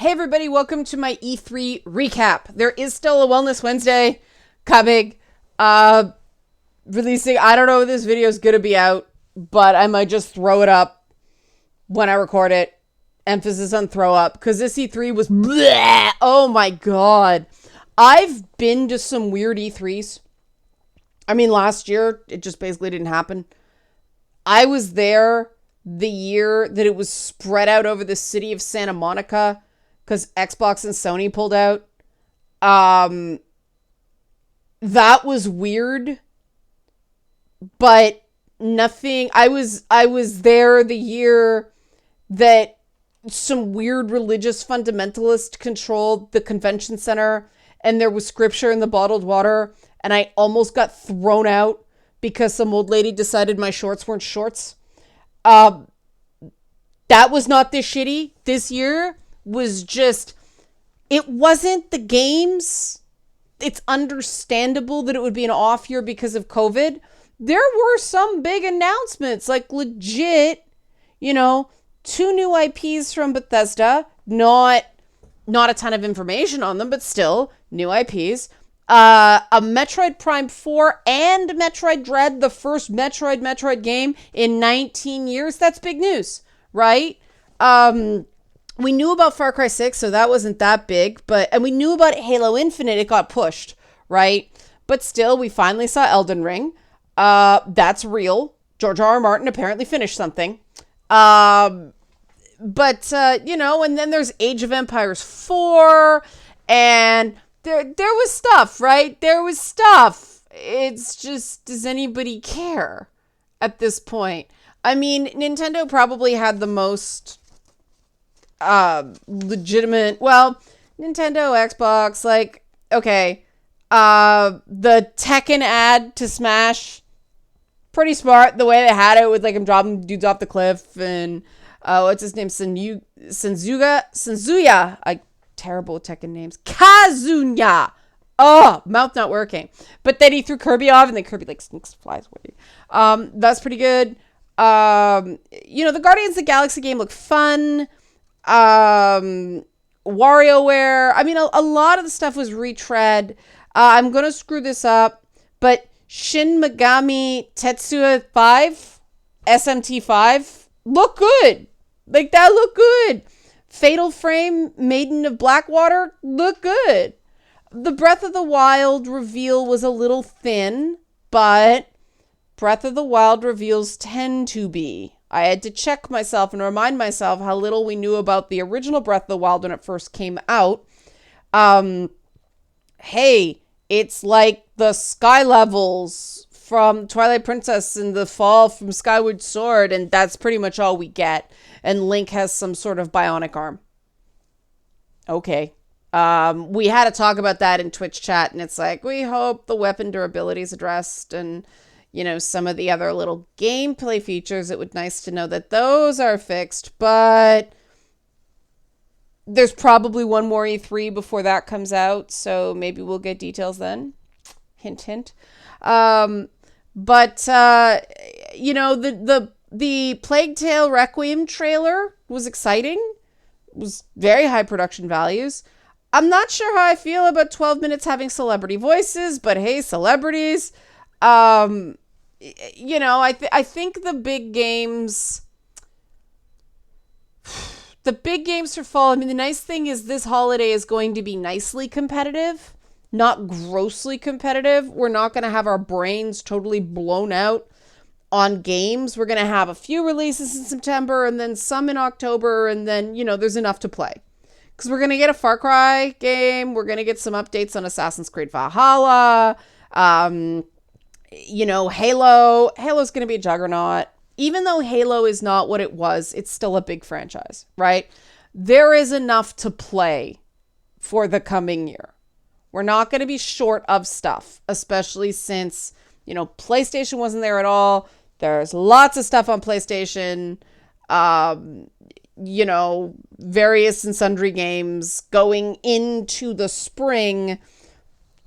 Hey everybody, welcome to my E3 recap. There is still a Wellness Wednesday coming. Releasing, I don't know if this video is going to be out, but I might just throw it up when I record it. Emphasis on throw up, because this E3 was bleh. Oh my god. I've been to some weird E3s. I mean, last year, it just basically didn't happen. I was there the year that it was spread out over the city of Santa Monica because Xbox and Sony pulled out. That was weird, but nothing. I was there the year that some weird religious fundamentalist controlled the convention center, and there was scripture in the bottled water, and I almost got thrown out because some old lady decided my shorts weren't shorts. That was not this shitty. This year was just, it wasn't the games. It's understandable that it would be an off year because of COVID. There were some big announcements, like legit, 2 new IPs from Bethesda. Not a ton of information on them, but still new IPs. A Metroid Prime 4 and Metroid Dread, the first Metroid game in 19 years. That's big news, right? We knew about Far Cry 6, so that wasn't that big, and we knew about Halo Infinite. It got pushed, right? But still, we finally saw Elden Ring. That's real. George R. R. Martin apparently finished something. And then there's Age of Empires 4, and there was stuff, right? There was stuff. It's just, does anybody care at this point? I mean, Nintendo probably had the most legitimate, Nintendo, Xbox, the Tekken ad to Smash, pretty smart, the way they had it with, him dropping dudes off the cliff, and, what's his name, Senzuya, terrible Tekken names, Kazuya, mouth not working, but then he threw Kirby off, and then Kirby, flies away, that's pretty good. The Guardians of the Galaxy game looked fun. WarioWare. I mean, a lot of the stuff was retread. I'm going to screw this up, but Shin Megami Tensei 5, SMT5, look good. That looked good. Fatal Frame, Maiden of Blackwater, look good. The Breath of the Wild reveal was a little thin, but Breath of the Wild reveals tend to be. I had to check myself and remind myself how little we knew about the original Breath of the Wild when it first came out. Hey, it's like the sky levels from Twilight Princess in the fall from Skyward Sword, and that's pretty much all we get. And Link has some sort of bionic arm. Okay. We had to talk about that in Twitch chat, and it's like, we hope the weapon durability is addressed, and some of the other little gameplay features. It would be nice to know that those are fixed, but there's probably one more E3 before that comes out, so maybe we'll get details then. Hint, hint. The Plague Tale Requiem trailer was exciting. It was very high production values. I'm not sure how I feel about 12 minutes having celebrity voices, but hey, celebrities. I think the big games for fall, the nice thing is this holiday is going to be nicely competitive, not grossly competitive. We're not going to have our brains totally blown out on games. We're going to have a few releases in September and then some in October, and then, there's enough to play. Because we're going to get a Far Cry game. We're going to get some updates on Assassin's Creed Valhalla. Halo's going to be a juggernaut. Even though Halo is not what it was, it's still a big franchise, right? There is enough to play for the coming year. We're not going to be short of stuff, especially since, PlayStation wasn't there at all. There's lots of stuff on PlayStation, various and sundry games going into the spring.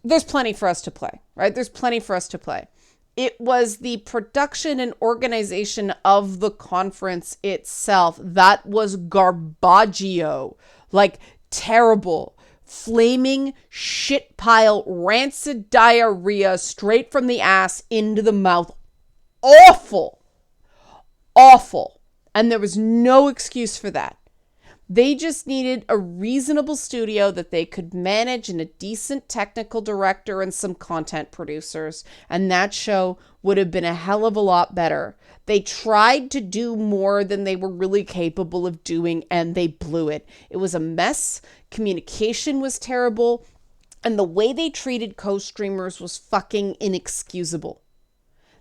There's plenty for us to play, right? There's plenty for us to play. It was the production and organization of the conference itself that was garbaggio. Terrible. Flaming shit pile, rancid diarrhea straight from the ass into the mouth. Awful. Awful. And there was no excuse for that. They just needed a reasonable studio that they could manage and a decent technical director and some content producers. And that show would have been a hell of a lot better. They tried to do more than they were really capable of doing, and they blew it. It was a mess. Communication was terrible. And the way they treated co-streamers was fucking inexcusable.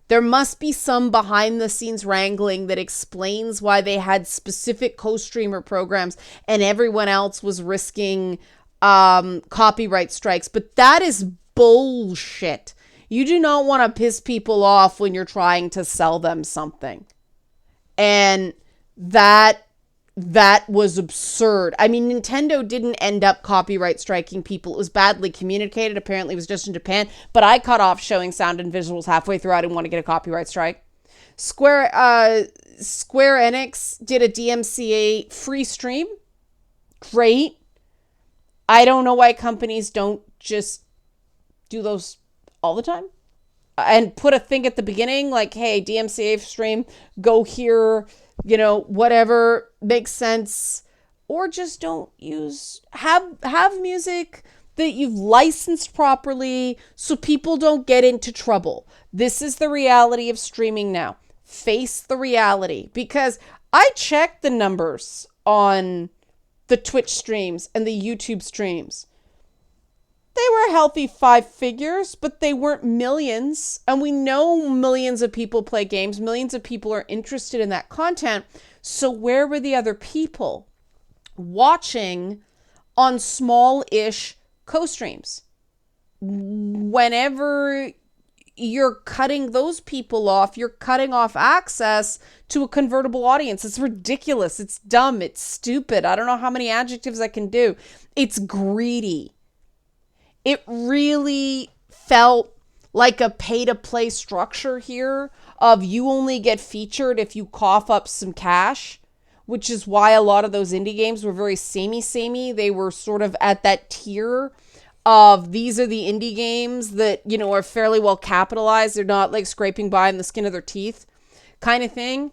There must be some behind the scenes wrangling that explains why they had specific co-streamer programs and everyone else was risking copyright strikes. But that is bullshit. You do not want to piss people off when you're trying to sell them something. And that was absurd. I mean, Nintendo didn't end up copyright striking people. It was badly communicated. Apparently, it was just in Japan. But I cut off showing sound and visuals halfway through. I didn't want to get a copyright strike. Square Enix did a DMCA free stream. Great. I don't know why companies don't just do those all the time. And put a thing at the beginning like, hey, DMCA stream, go here, whatever makes sense. Or just don't have music that you've licensed properly so people don't get into trouble. This is the reality of streaming now. Face the reality. Because I checked the numbers on the Twitch streams and the YouTube streams. They were a healthy 5 figures, but they weren't millions. And we know millions of people play games. Millions of people are interested in that content. So where were the other people watching on small-ish co-streams? Whenever you're cutting those people off, you're cutting off access to a convertible audience. It's ridiculous. It's dumb. It's stupid. I don't know how many adjectives I can do. It's greedy. It really felt like a pay-to-play structure here of you only get featured if you cough up some cash, which is why a lot of those indie games were very samey. They were sort of at that tier of these are the indie games that, are fairly well capitalized. They're not like scraping by in the skin of their teeth kind of thing.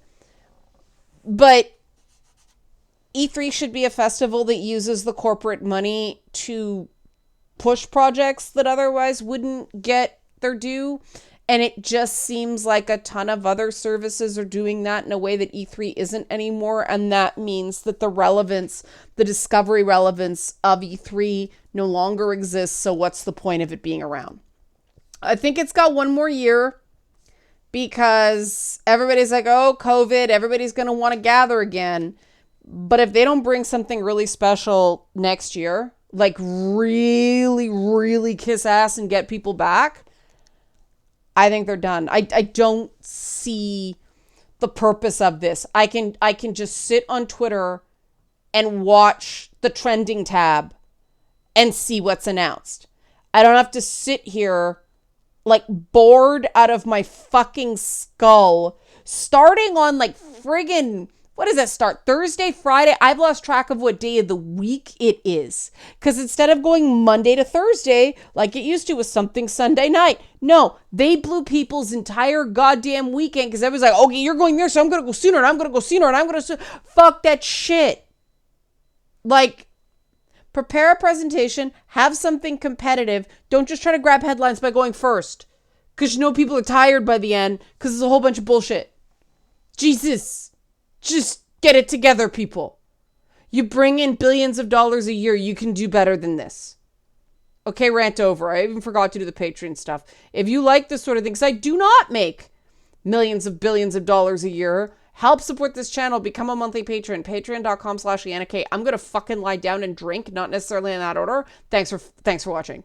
But E3 should be a festival that uses the corporate money to push projects that otherwise wouldn't get their due. And it just seems like a ton of other services are doing that in a way that E3 isn't anymore. And that means that the discovery relevance of E3 no longer exists. So what's the point of it being around? I think it's got one more year because everybody's like, oh, COVID, everybody's going to want to gather again. But if they don't bring something really special next year, like really, really kiss ass and get people back, I think they're done. I don't see the purpose of this. I can just sit on Twitter and watch the trending tab and see what's announced. I don't have to sit here like bored out of my fucking skull starting on like friggin', what does that start? Thursday, Friday? I've lost track of what day of the week it is. Because instead of going Monday to Thursday, like it used to with something Sunday night, no, they blew people's entire goddamn weekend because everyone's like, okay, you're going there, so I'm going to go sooner, and I'm going to go sooner, and I'm going to... Fuck that shit. Like, prepare a presentation, have something competitive. Don't just try to grab headlines by going first. Because people are tired by the end because it's a whole bunch of bullshit. Jesus. Just get it together, people. You bring in billions of dollars a year. You can do better than this. Okay, rant over. I even forgot to do the Patreon stuff. If you like this sort of thing, because I do not make millions of billions of dollars a year, help support this channel. Become a monthly patron. Patreon.com/LeannaK. I'm going to fucking lie down and drink, not necessarily in that order. Thanks for watching.